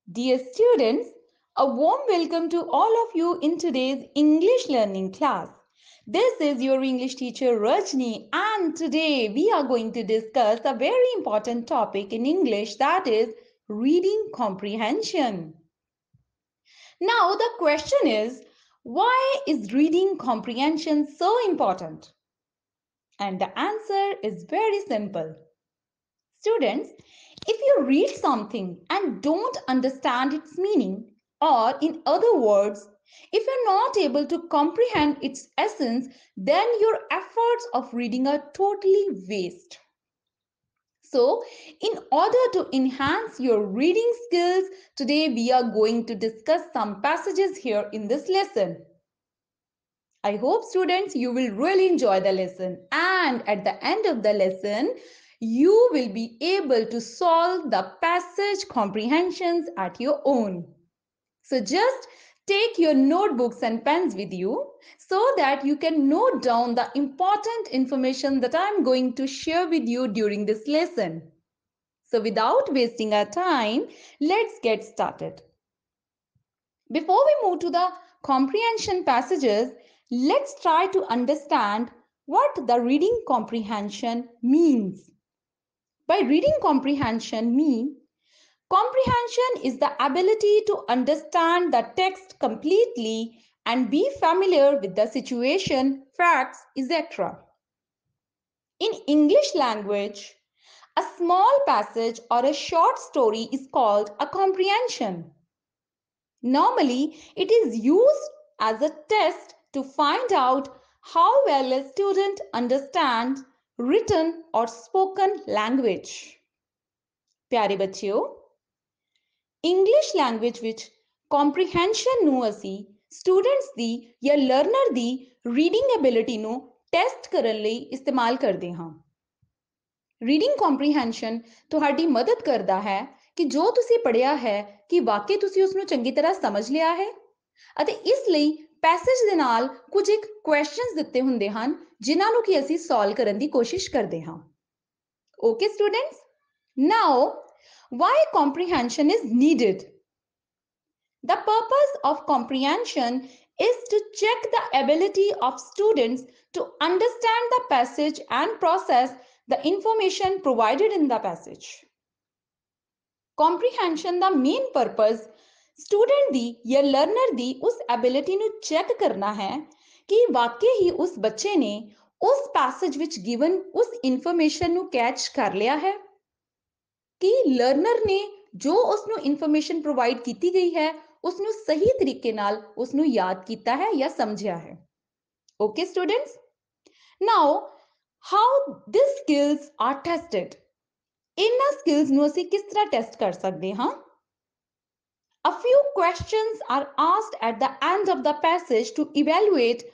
Dear students, a warm welcome to all of you in today's English learning class. This is your English teacher Rajni, and today we are going to discuss a very important topic in English, that is reading comprehension. Now the question is, why is reading comprehension so important? And the answer is very simple. Students, if you read something and don't understand its meaning, or in other words, if you're not able to comprehend its essence, then your efforts of reading are totally waste. So, in order to enhance your reading skills, today we are going to discuss some passages here in this lesson. I hope students you will really enjoy the lesson, and at the end of the lesson you will be able to solve the passage comprehensions at your own. So just take your notebooks and pens with you so that you can note down the important information that I am going to share with you during this lesson. So without wasting our time, let's get started. Before we move to the comprehension passages, let's try to understand what the reading comprehension means. By reading comprehension is the ability to understand the text completely and be familiar with the situation, facts, etc. In English language, a small passage or a short story is called a comprehension. Normally, it is used as a test to find out how well a student understands written or spoken language. प्यारे बच्चों, English language which comprehension ਨੂੰ ਅਸੀਂ students ਦੀ ਜਾਂ learner ਦੀ reading ability ਨੂੰ test ਕਰਨ ਲਈ ਇਸਤੇਮਾਲ ਕਰਦੇ ਹਾਂ। ਰੀਡਿੰਗ ਕੰਪਰੀਹੈਂਸ਼ਨ ਤੁਹਾਡੀ ਮਦਦ ਕਰਦਾ ਹੈ ਕਿ ਜੋ ਤੁਸੀਂ ਪੜ੍ਹਿਆ ਹੈ ਕਿ ਵਾਕਈ ਤੁਸੀਂ ਉਸ ਨੂੰ ਚੰਗੀ ਤਰ੍ਹਾਂ ਸਮਝ ਲਿਆ ਹੈ, ਅਤੇ ਇਸ ਲਈ ਪੈਸੇਜ ਦੇ ਨਾਲ ਕੁਝ ਇੱਕ ਕੁਐਸਚਨਸ ਦਿੱਤੇ ਹੁੰਦੇ ਹਨ ਜਿਨ੍ਹਾਂ ਨੂੰ ਕਿ ਅਸੀਂ ਸੋਲਵ ਕਰਨ ਦੀ ਕੋਸ਼ਿਸ਼ ਕਰਦੇ ਹਾਂ। Okay students, now why comprehension is needed? The purpose of comprehension is to check the ability of students to understand the passage and process the information provided in the passage. Comprehension the main purpose student ਦੀ ਜਾਂ learner ਦੀ ਉਸ ability ਨੂੰ check ਕਰਨਾ ਹੈ ਕਿ ਵਾਕਈ ਹੀ ਉਸ ਬੱਚੇ ਨੇ ਉਸ passage ਵਿੱਚ given ਉਸ information ਨੂੰ catch ਕਰ ਲਿਆ ਹੈ ਕਿ learner ਨੇ ਜੋ ਉਸ ਨੂੰ information provide ਕੀਤੀ ਗਈ ਹੈ ਉਸ ਨੂੰ ਸਹੀ ਤਰੀਕੇ ਨਾਲ ਉਸ ਨੂੰ ਯਾਦ ਕੀਤਾ ਹੈ ਜਾਂ ਸਮਝਿਆ ਹੈ। Okay students, now how these skills are tested? ਇਹਨਾਂ skills ਨੂੰ ਅਸੀਂ ਕਿਸ ਤਰ੍ਹਾਂ ਟੈਸਟ ਕਰ ਸਕਦੇ ਹਾਂ? A few questions are asked at the end of the passage to evaluate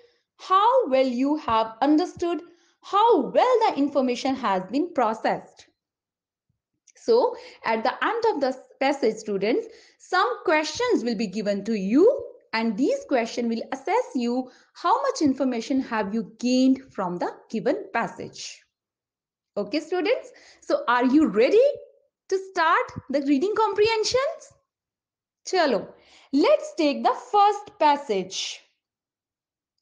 how well you have understood, how well the information has been processed. So, at the end of the passage, students, some questions will be given to you, and these questions will assess you how much information have you gained from the given passage. Okay, students? So, are you ready to start the reading comprehensions? Chalo, let's take the first passage.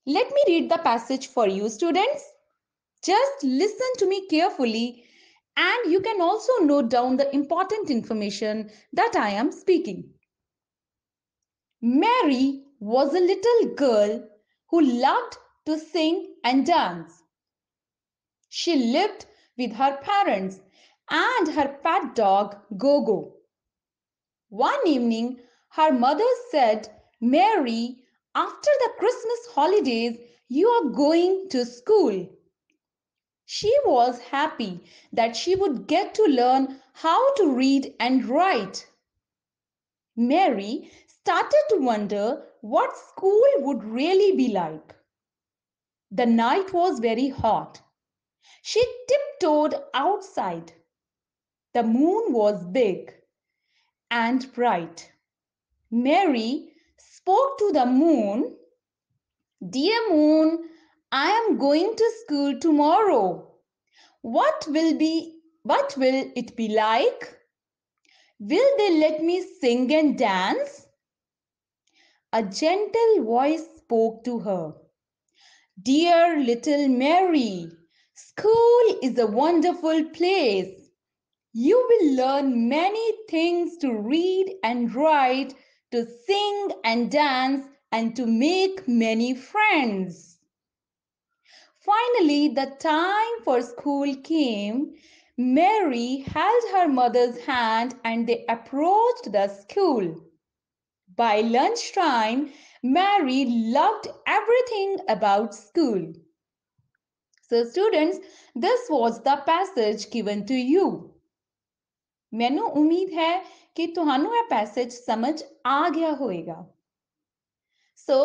Let me read the passage for you, students. Just listen to me carefully, and you can also note down the important information that I am speaking. Mary was a little girl who loved to sing and dance. She lived with her parents and her pet dog Gogo. One evening, her mother said, "Mary, after the Christmas holidays, you are going to school." She was happy that she would get to learn how to read and write. Mary started to wonder what school would really be like. The night was very hot. She tiptoed outside. The moon was big and bright. Mary spoke to the moon. "Dear moon, I am going to school tomorrow. What will it be like?" Will they let me sing and dance? A gentle voice spoke to her. Dear little Mary, school is a wonderful place. You will learn many things to read and write, to sing and dance, and to make many friends. Finally, the time for school came. Mary held her mother's hand and they approached the school. By lunchtime, Mary loved everything about school. So students, this was the passage given to you. ਮੈਨੂੰ ਉਮੀਦ ਹੈ ਕਿ ਤੁਹਾਨੂੰ ਇਹ passage ਸਮਝ ਆ ਗਿਆ ਹੋਵੇਗਾ। ਸੋ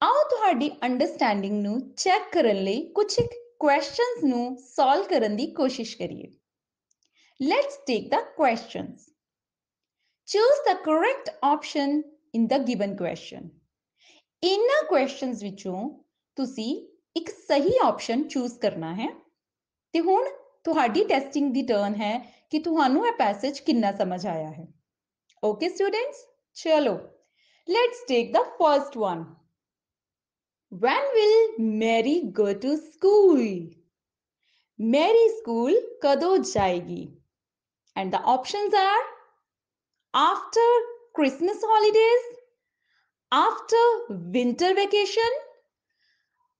ਆਓ ਤੁਹਾਡੀ ਅੰਡਰਸਟੈਂਡਿੰਗ ਨੂੰ ਚੈੱਕ ਕਰਨ ਲਈ ਕੁਝ ਕੁਐਸਚਨਸ ਨੂੰ ਸੋਲਵ ਕਰਨ ਦੀ ਕੋਸ਼ਿਸ਼ ਕਰੀਏ। Let's take the questions. Choose the correct option in the given question. ਇਹਨਾਂ ਕੁਐਸਚਨਸ ਵਿੱਚੋਂ ਤੁਸੀਂ ਇੱਕ ਸਹੀ ਆਪਸ਼ਨ ਚੂਜ਼ ਕਰਨਾ ਹੈ ਤੇ ਹੁਣ ਤੁਹਾਡੀ ਟੈਸਟਿੰਗ ਦੀ ਟਰਨ ਹੈ ਕਿ ਤੁਹਾਨੂੰ ਇਹ ਪੈਸੇਜ ਕਿੰਨਾ ਸਮਝ ਆਇਆ ਹੈ। ਓਕੇ ਸਟੂਡੈਂਟਸ, ਚਲੋ let's take the first one. When will Mary go to school? Mary school ਕਦੋਂ ਜਾਏਗੀ? And the options are after Christmas holidays, after winter vacation,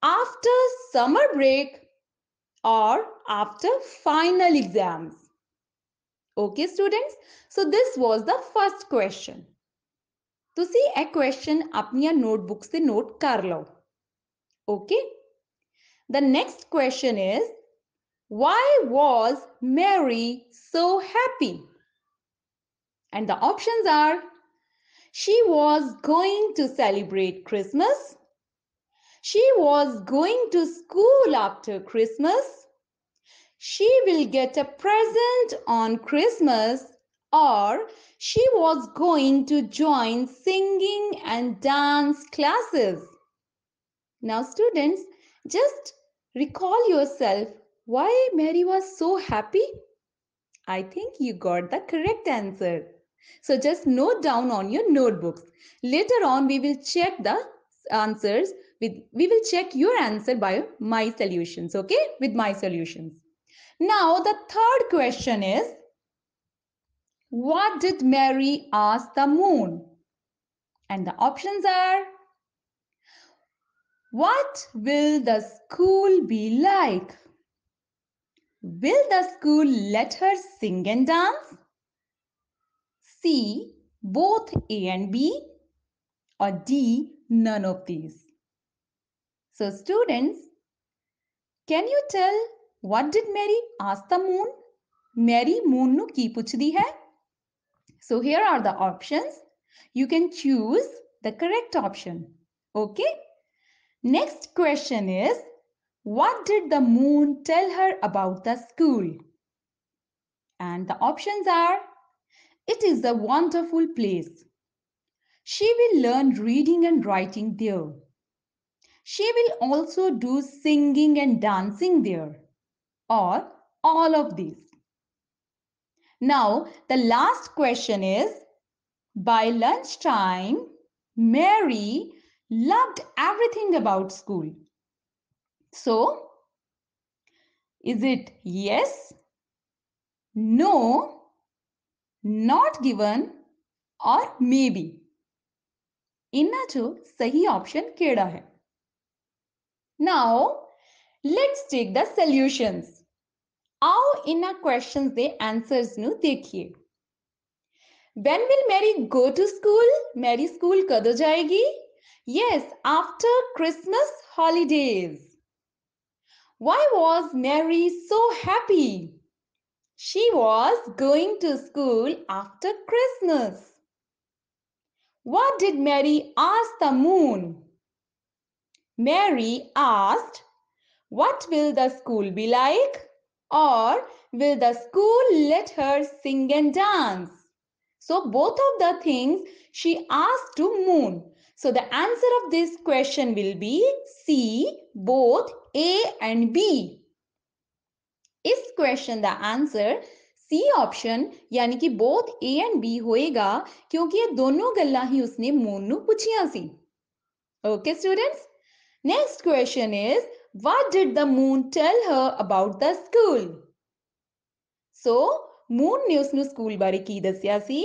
after summer break, or after final exams. Okay students, so this was the first question. ਤੁਸੀਂ ਇਹ question ਆਪਣੀਆਂ notebooks ਤੇ note ਕਰ ਲਓ। Okay? The next question is, why was Mary so happy? And the options are, she was going to celebrate Christmas, she was going to school after Christmas, she will get a present on Christmas, or she was going to join singing and dance classes. Now students, just recall yourself why Mary was so happy. I think you got the correct answer. So just note down on your notebooks. Later on we will check the answers we will check your answer by my solutions, okay? With my solutions. Now the third question is, what did Mary ask the moon? And the options are, what will the school be like? Will the school let her sing and dance? C, both A and B, or D, none of these? So students, can you tell what did Mary ask the moon? Mary moon nu ki puchdi hai? So here are the options. You can choose the correct option. Okay? Next question is, what did the moon tell her about the school? And the options are, it is a wonderful place. She will learn reading and writing there. She will also do singing and dancing there. Or all of these. Now, the last question is, by lunchtime, Mary loved everything about school. So, is it yes, no, not given, or maybe? इन्ना जो सही option केड़ा है? Now, let's take the solutions. आओ इन्ना questions दे answers नु देखिए। When will Mary go to school? Mary school कदों जाएगी? Yes, after Christmas holidays. Why was Mary so happy? She was going to school after Christmas. What did Mary ask the moon? Mary asked, what will the school be like? Or will the school let her sing and dance? So both of the things she asked to moon. So the answer of this question will be C, both A and B. इस question the answer C option यानी कि both A and B होएगा क्योंकि ये दोनों गल्लां ही उसने Moon नू पुछियां सी। Okay students, next question is what did the Moon tell her about the school? So Moon ने उसनू स्कूल बारे की दस्या सी?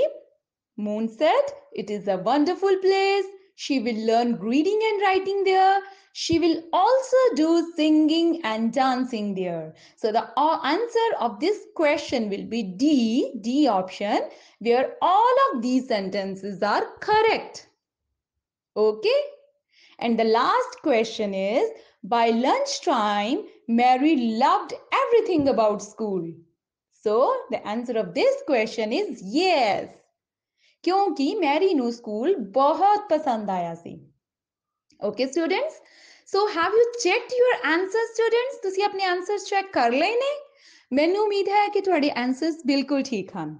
Moon said, "It is a wonderful place. She will learn reading and writing there. She will also do singing and dancing there." So the answer of this question will be D option, where all of these sentences are correct. Okay? And the last question is, by lunchtime, Mary loved everything about school. So the answer of this question is yes. क्योंकि Mary नू school बहुत पसंद आया सी। Okay students, so have you checked your answers students? ਤੁਸੀਂ ਆਪਣੇ answers check ਕਰ ਲਏ ਨੇ? ਮੈਨੂੰ ਉਮੀਦ ਹੈ ਕਿ ਤੁਹਾਡੇ ਆਨਸਰਸ ਬਿਲਕੁਲ ਠੀਕ ਹਨ।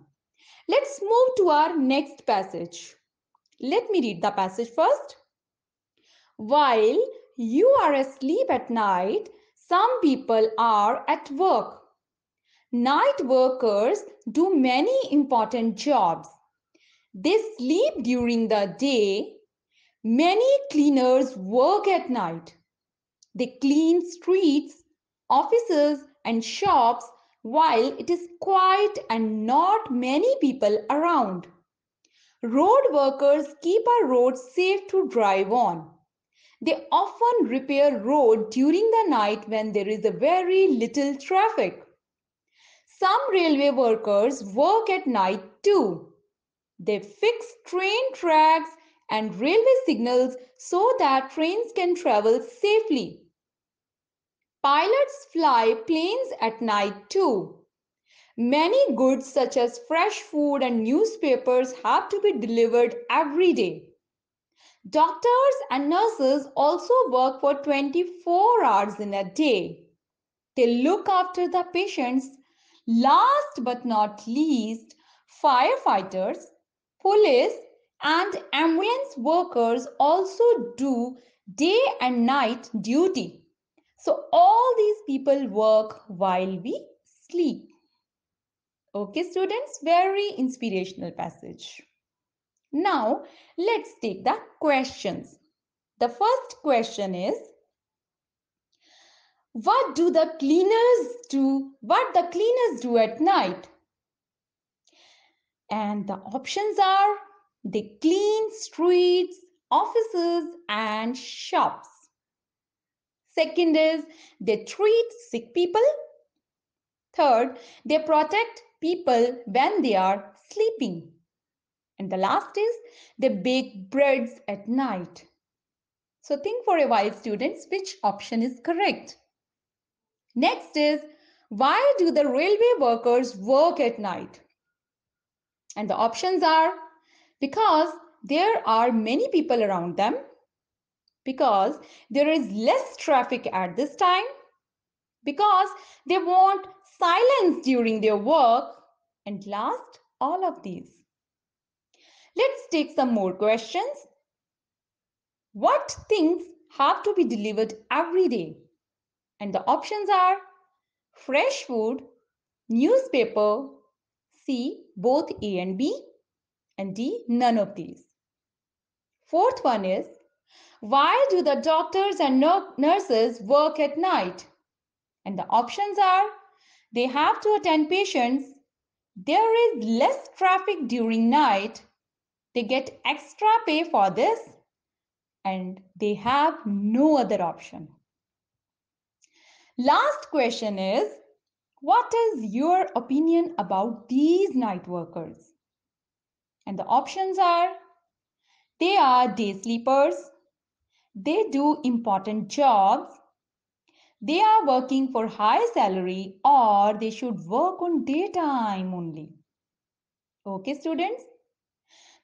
Let's move to our next passage. Let me read the passage first. While you are asleep at night, some people are at work. Night workers do many important jobs. They sleep during the day. Many cleaners work at night. They clean streets, offices, and shops while it is quiet and not many people around. Road workers keep our roads safe to drive on. They often repair roads during the night when there is a very little traffic. Some railway workers work at night too. They fix train tracks and railway signals so that trains can travel safely. Pilots fly planes at night too. Many goods such as fresh food and newspapers have to be delivered every day. Doctors and nurses also work for 24 hours in a day. They look after the patients. Last but not least, firefighters, police, and ambulance workers also do day and night duty. So all these people work while we sleep. Okay, students, very inspirational passage. Now, let's take the questions. The first question is, what the cleaners do at night? And the options are, they clean streets, offices, and shops. Second is, they treat sick people. Third, they protect people when they are sleeping. And the last is, they bake breads at night. So think for a while, students, which option is correct? Next is, why do the railway workers work at night? And the options are, because there are many people around them, because there is less traffic at this time, because they want silence during their work, and last, all of these. Let's take some more questions. What things have to be delivered every day? And the options are fresh food, newspaper, C, both A and B, and D, none of these. Fourth one is, why do the doctors and nurses work at night? And the options are, they have to attend patients, there is less traffic during night, they get extra pay for this, and they have no other option. Last question is, what is your opinion about these night workers? And the options are, they are day sleepers, they do important jobs, they are working for high salary, or they should work on daytime only. Okay, students?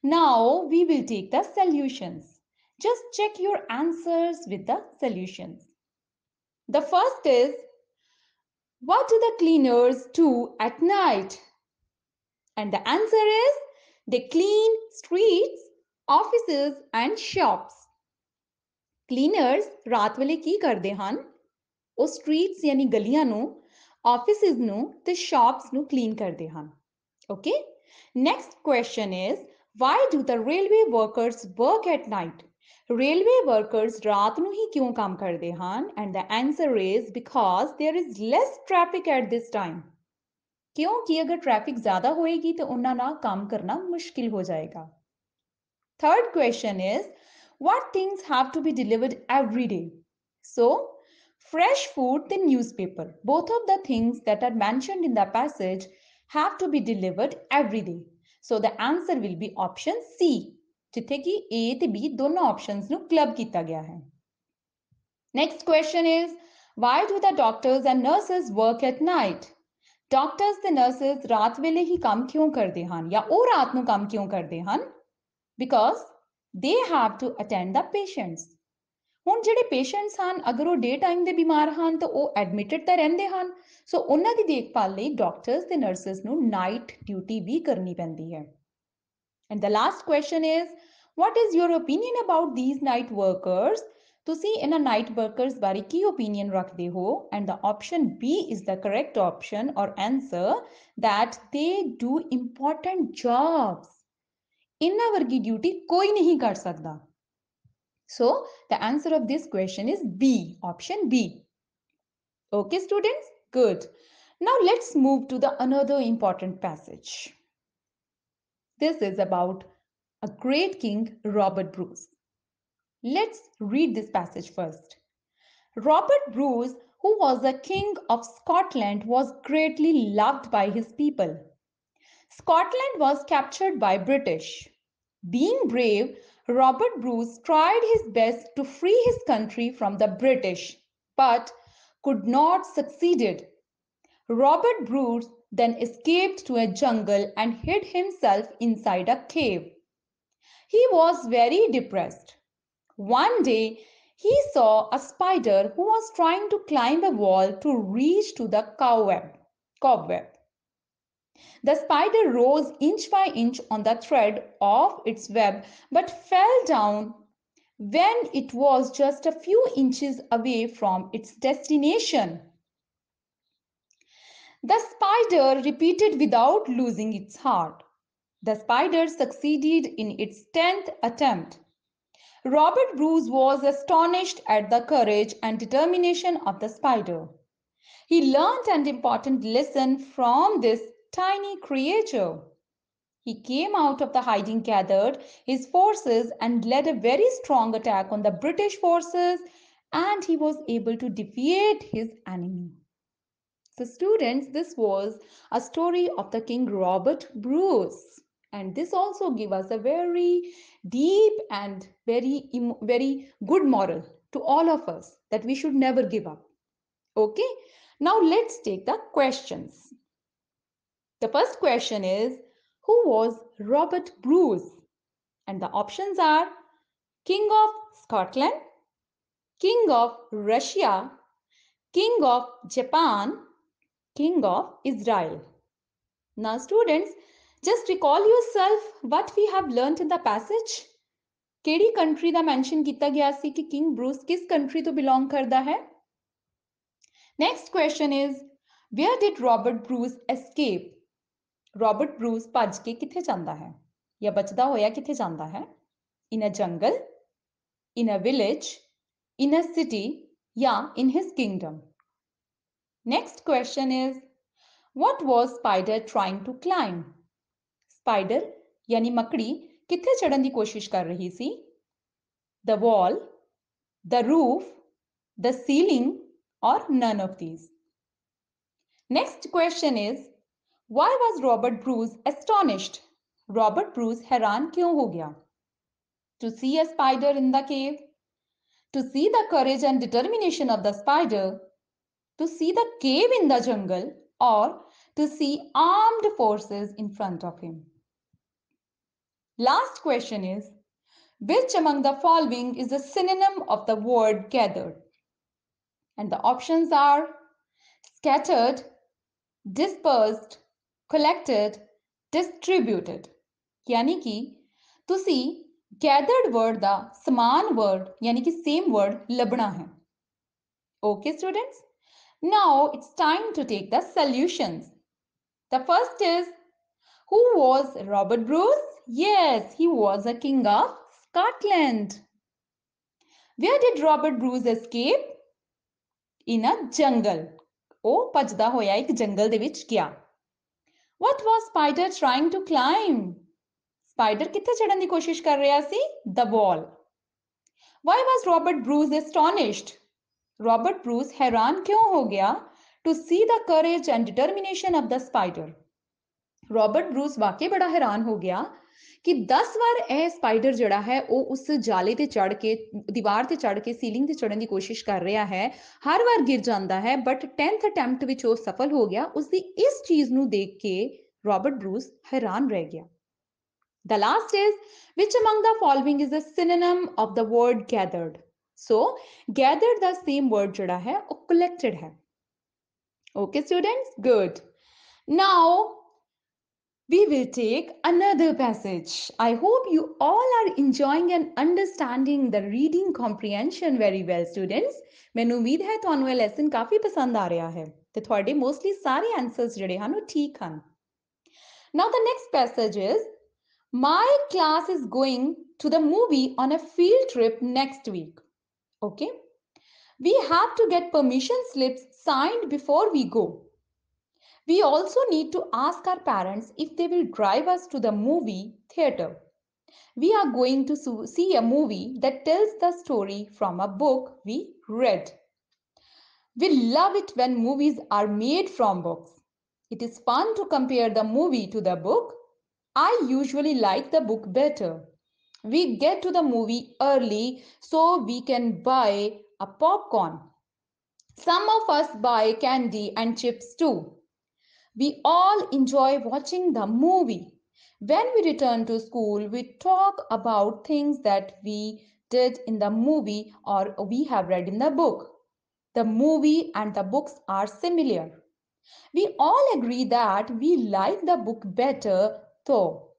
Now we will take the solutions. Just check your answers with the solutions. The first is, what do the cleaners do at night? And the answer is, they clean streets, offices and shops. Cleaners ਰਾਤ ਵੇਲੇ ਕੀ ਕਰਦੇ ਹਨ? ਉਹ streets यानी ਗਲੀਆਂ ਨੂੰ offices ਨੂੰ ਤੇ ਸ਼ਾਪਸ ਨੂੰ ਕਲੀਨ ਕਰਦੇ ਹਨ। Okay, next question is why do the railway workers work at night? Railway workers ਰਾਤ ਨੂੰ ਹੀ ਕਿਉਂ ਕੰਮ ਕਰਦੇ ਹਨ? And the answer is because there is less traffic at this time. क्योंकि अगर ट्रैफिक ज्यादा होएगी तो उन्हें ना काम करना मुश्किल हो जाएगा। Third question is what things have to be delivered every day? So fresh food and newspaper, both of the things that are mentioned in the passage have to be delivered every day. So the answer will be option C, जिथे कि A ते B दोनों options नु club किया गया है। Next question is why do the doctors and nurses work at night? Doctors ਤੇ nurses ਰਾਤ ਵੇਲੇ ਹੀ ਕੰਮ ਕਿਉਂ ਕਰਦੇ ਹਨ ਜਾਂ ਉਹ ਰਾਤ ਨੂੰ ਕੰਮ ਕਿਉਂ ਕਰਦੇ ਹਨ? Because they have to attend the patients. ਹੁਣ ਜਿਹੜੇ ਪੇਸ਼ੈਂਟਸ ਹਨ ਅਗਰ ਉਹ ਡੇ ਟਾਈਮ ਦੇ ਬਿਮਾਰ ਹਨ ਤਾਂ ਉਹ ਐਡਮਿਟਡ ਤਾਂ ਰਹਿੰਦੇ ਹਨ, ਸੋ ਉਹਨਾਂ ਦੀ ਦੇਖਭਾਲ ਲਈ ਡਾਕਟਰਸ ਤੇ ਨਰਸਿਸ ਨੂੰ ਨਾਈਟ ਡਿਊਟੀ ਵੀ ਕਰਨੀ ਪੈਂਦੀ ਹੈ। And the last question is what is your opinion about these night workers? ਤੁਸੀਂ ਇਹਨਾਂ ਨਾਈਟ ਵਰਕਰਸ ਬਾਰੇ ਕੀ ਓਪੀਨੀਅਨ ਰੱਖਦੇ ਹੋ? And the option B is the correct option ਔਰ answer that they do important jobs. ਇਹਨਾਂ ਵਰਗੀ ਡਿਊਟੀ ਕੋਈ ਨਹੀਂ ਕਰ ਸਕਦਾ। So the answer of this question is B, option B. Okay students, good. Now let's move to the another important passage. This is about a great king, Robert Bruce. Let's read this passage first. Robert Bruce, who was the king of Scotland, was greatly loved by his people. Scotland was captured by British. Being brave, Robert Bruce tried his best to free his country from the British, but could not succeed. Robert Bruce then escaped to a jungle and hid himself inside a cave. He was very depressed. One day, he saw a spider who was trying to climb a wall to reach to the cobweb. The spider rose inch by inch on the thread of its web but fell down when it was just a few inches away from its destination. The spider repeated without losing its heart. The spider succeeded in its 10th attempt. Robert Bruce was astonished at the courage and determination of the spider. He learned an important lesson from this tiny creature. He came out of the hiding, gathered his forces, and led a very strong attack on the British forces, and he was able to defeat his enemy. So students, this was a story of the King Robert Bruce. And this also gives us a very deep and very good moral to all of us that we should never give up. Okay, now let's take the questions. The first question is, who was Robert Bruce? And the options are King of Scotland, King of Russia, King of Japan, King of Israel. Now students, just recall yourself what we have learnt in the passage. ਕਿਹੜੀ country ਦਾ mention ਕੀਤਾ ਗਿਆ ਸੀ ਕਿ king Bruce ਕਿਸ country ਤੋਂ belong ਕਰਦਾ ਹੈ? Next question is wear did Robert Bruce escape? Robert Bruce ਭੱਜ ਕੇ ਕਿੱਥੇ ਜਾਂਦਾ ਹੈ ਜਾਂ ਬਚਦਾ ਹੋਇਆ ਕਿੱਥੇ ਜਾਂਦਾ ਹੈ? ਇਨ ਅ ਜੰਗਲ, ਇਨ ਅ ਵਿਲੇਜ, ਇਨ ਅ ਸਿਟੀ ਜਾਂ in his kingdom? Next question is what was spider trying to climb? Spider यानी मकड़ी किथे चढ़न दी कोशिश कर रही सी? The wall, the roof, the ceiling or none of these? Next question is why was Robert Bruce astonished? Robert Bruce हैरान क्यों हो गया? To see a spider in the cave, to see the courage and determination of the spider, to see the cave in the jungle, or to see armed forces in front of him? Last question is, which among the following is a synonym of the word gathered? And the options are scattered, dispersed, collected, distributed. यानी कि तुसी gathered word ਦਾ समान word यानी कि same word ਲੱਭਣਾ ਹੈ. Okay students? Now it's time to take the solutions. The first is, who was Robert Bruce? Yes, he was a king of Scotland. Where did Robert Bruce escape? In a jungle. ਉਹ ਭੱਜਦਾ ਹੋਇਆ ਇੱਕ ਜੰਗਲ ਦੇ ਵਿੱਚ ਗਿਆ. What was Spider trying to climb? Spider ਕਿੱਥੇ ਚੜਨ ਦੀ ਕੋਸ਼ਿਸ਼ ਕਰ ਰਿਹਾ ਸੀ? The wall. Why was Robert Bruce astonished? Robert Bruce हैरान क्यों हो गया? To see the courage and determination of the spider. Robert Bruce ਵਾਕਈ ਬੜਾ ਹੈਰਾਨ ਹੋ ਗਿਆ ਕਿ 10 ਵਾਰ ਇਹ ਸਪਾਈਡਰ ਜਿਹੜਾ ਹੈ ਉਹ ਉਸ ਜਾਲੇ ਤੇ ਚੜ ਕੇ ਦੀਵਾਰ ਤੇ ਚੜ ਕੇ ਸੀਲਿੰਗ ਤੇ ਚੜਨ ਦੀ ਕੋਸ਼ਿਸ਼ ਕਰ ਰਿਹਾ ਹੈ ਹਰ ਵਾਰ ਗਿਰ ਜਾਂਦਾ ਹੈ ਬਟ 10th ਅਟੈਂਪਟ ਵਿੱਚ ਉਹ ਸਫਲ ਹੋ ਗਿਆ ਉਸ ਦੀ ਇਸ ਚੀਜ਼ ਨੂੰ ਦੇਖ ਕੇ ਰੋਬਰਟ ਬਰੂਸ ਹੈਰਾਨ ਰਹਿ ਗਿਆ The last is, which among the following is a synonym of the word gathered? So, gathered the same word ਜਿਹੜਾ ਹੈ ਉਹ collected ਹੈ. Okay students? Good. Now, we will take another passage. I hope you all are enjoying and understanding the reading comprehension very well, students. ਮੈਨੂੰ ਉਮੀਦ ਹੈ ਤੁਹਾਨੂੰ ਇਹ lesson ਕਾਫੀ ਪਸੰਦ ਆ ਰਿਹਾ ਹੈ ਤੇ ਤੁਹਾਡੇ ਮੋਸਟਲੀ ਸਾਰੇ ਆਨਸਰਸ ਜਿਹੜੇ ਹਨ ਉਹ ਠੀਕ ਹਨ. Now the next passage is, my class is going to the movie on a field trip next week. Okay? We have to get permission slips signed before we go. We also need to ask our parents if they will drive us to the movie theater. We are going to see a movie that tells the story from a book we read. We love it when movies are made from books. It is fun to compare the movie to the book. I usually like the book better. We get to the movie early so we can buy a popcorn. Some of us buy candy and chips too. We all enjoy watching the movie. When we return to school, we talk about things that we did in the movie or we have read in the book. The movie and the books are similar. We all agree that we like the book better though.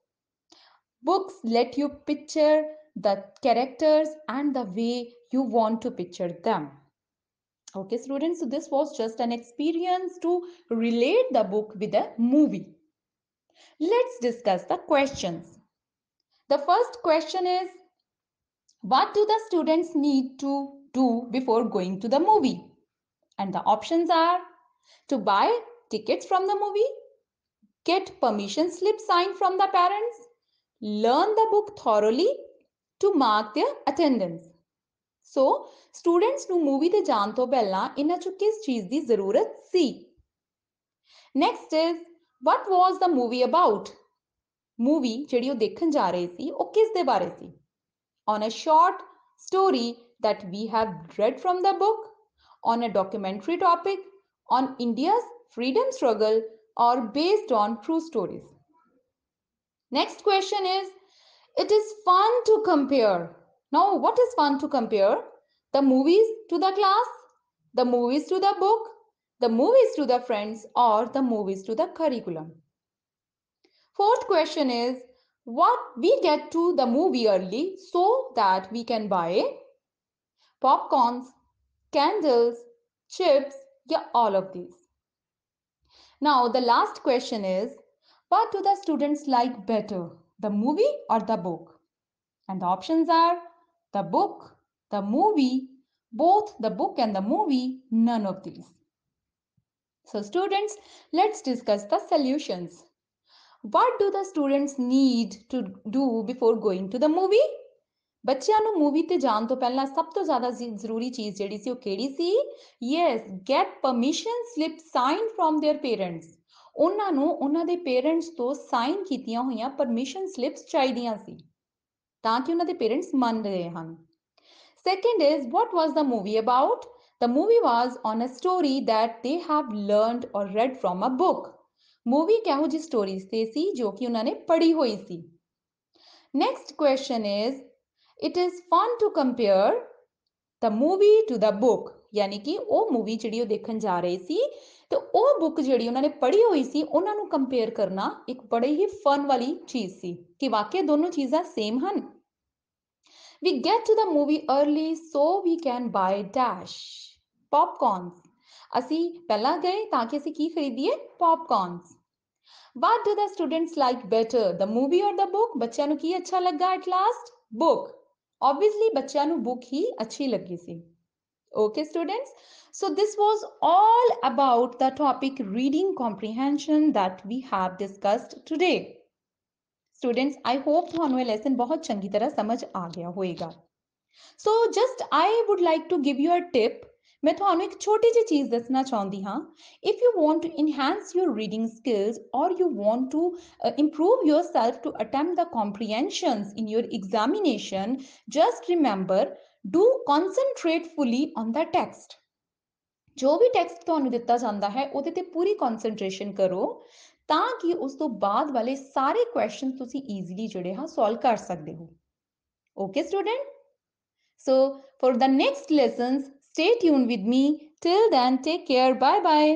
Books let you picture the characters and the way you want to picture them. Okay, students, so this was just an experience to relate the book with a movie. Let's discuss the questions. The first question is, what do the students need to do before going to the movie? And the options are to buy tickets from the movie, get permission slip signed from the parents, learn the book thoroughly, to mark their attendance. So, students ਨੂੰ movie ਤੇ ਜਾਣ ਤੋਂ ਪਹਿਲਾਂ ਇਹਨਾਂ ਚੋਂ ਕਿਸ ਚੀਜ਼ ਦੀ ਜ਼ਰੂਰਤ ਸੀ? Next is, what was the movie about? Movie ਜਿਹੜੀ ਉਹ ਦੇਖਣ ਜਾ ਰਹੇ ਸੀ ਉਹ ਕਿਸ ਦੇ ਬਾਰੇ ਸੀ? On a short story that we have read from the book, on a documentary topic, on India's freedom struggle, or based on true stories. Next question is, it is fun to compare. Now, what is fun to compare? The movies to the class, the movies to the book, the movies to the friends, or the movies to the curriculum. Fourth question is, what we get to the movie early so that we can buy popcorns, candles, chips, yeah, all of these. Now, the last question is, what do the students like better, the movie or the book? And the options are the book, the movie, both the book and the movie, none of these. So students, let's discuss the solutions. What do the students need to do before going to the movie? ਬੱਚਿਆਂ ਨੂੰ movie ਤੇ ਜਾਣ ਤੋਂ ਪਹਿਲਾਂ ਸਭ ਤੋਂ ਜ਼ਿਆਦਾ ਜ਼ਰੂਰੀ ਚੀਜ਼ ਜਿਹੜੀ ਸੀ ਉਹ ਕਿਹੜੀ ਸੀ? Yes, get permission slip signed from their parents. ਉਹਨਾਂ ਨੂੰ ਉਹਨਾਂ ਦੇ ਪੇਰੈਂਟਸ ਤੋਂ ਸਾਈਨ ਕੀਤੀਆਂ ਹੋਈਆਂ ਪਰਮਿਸ਼ਨ ਸਲਿਪਸ ਚਾਹੀਦੀਆਂ ਸੀ ਤਾਂ ਕਿ ਉਹਨਾਂ ਦੇ ਪੇਰੈਂਟਸ ਮੰਨ ਰਹੇ ਹਨ. Second is, what was the movie about? The movie was on a story that they have learned or read from a book. Movie ਕਿਹੋ ਜਿਹੀ ਸਟੋਰੀਜ਼ ਤੇ ਸੀ ਜੋ ਕਿ ਉਹਨਾਂ ਨੇ ਪੜ੍ਹੀ ਹੋਈ ਸੀ. Next question is, it is fun to compare the movie to the book. ਯਾਨੀ ਕਿ ਉਹ ਮੂਵੀ ਜਿਹੜੀ ਉਹ ਦੇਖਣ ਜਾ ਰਹੇ ਸੀ ਤੇ ਉਹ ਬੁੱਕ ਜਿਹੜੀ ਉਹਨਾਂ ਨੇ ਪੜ੍ਹੀ ਹੋਈ ਸੀ ਉਹਨਾਂ ਨੂੰ ਕੰਪੇਅਰ ਕਰਨਾ ਇੱਕ ਬੜੀ ਹੀ ਫਨ ਵਾਲੀ ਚੀਜ਼ ਸੀ ਕਿ ਵਾਕਈ ਦੋਨੋਂ ਚੀਜ਼ਾਂ ਸੇਮ ਹਨ. We get to the movie early so we can buy dash popcorns. ਅਸੀਂ ਪਹਿਲਾਂ ਗਏ ਤਾਂ ਕਿ ਅਸੀਂ ਕੀ ਖਰੀਦੀਏ? ਪੌਪਕੌਰਨਸ। What do the students like better, the movie or the book? ਬੱਚਿਆਂ ਨੂੰ ਕੀ ਅੱਛਾ ਲੱਗਾ at last? Book. Obviously ਬੱਚਿਆਂ ਨੂੰ book ਹੀ ਅੱਛੀ ਲੱਗੀ ਸੀ। Okay students, so this was all about the topic reading comprehension that we have discussed today. Students, I hope ਤੁਹਾਨੂੰ ਇਹ lesson ਬਹੁਤ ਚੰਗੀ ਤਰ੍ਹਾਂ ਸਮਝ ਆ ਗਿਆ ਹੋਵੇਗਾ। So just I would like to give you a tip. ਮੈਂ ਤੁਹਾਨੂੰ ਇੱਕ ਛੋਟੀ ਜਿਹੀ ਚੀਜ਼ ਦੱਸਣਾ ਚਾਹੁੰਦੀ ਹਾਂ। If you want to enhance your reading skills or you want to improve yourself to attempt the comprehensions in your examination, just remember, do concentrate fully on the text. ਜੋ ਵੀ ਟੈਕਸਟ ਤੁਹਾਨੂੰ ਦਿੱਤਾ ਜਾਂਦਾ ਹੈ ਉਹਦੇ ਤੇ ਪੂਰੀ ਕਨਸੈਂਟਰੇਸ਼ਨ ਕਰੋ ਤਾਂ ਕਿ ਉਸ ਤੋਂ ਬਾਅਦ ਵਾਲੇ ਸਾਰੇ ਕੁਐਸਚਨ ਤੁਸੀਂ ਈਜ਼ੀਲੀ ਜਿਹੜੇ ਹਾਂ ਸੋਲਵ ਕਰ ਸਕਦੇ ਹੋ। Okay student? So for the next lessons, stay tuned with me. Till then, take care. Bye bye.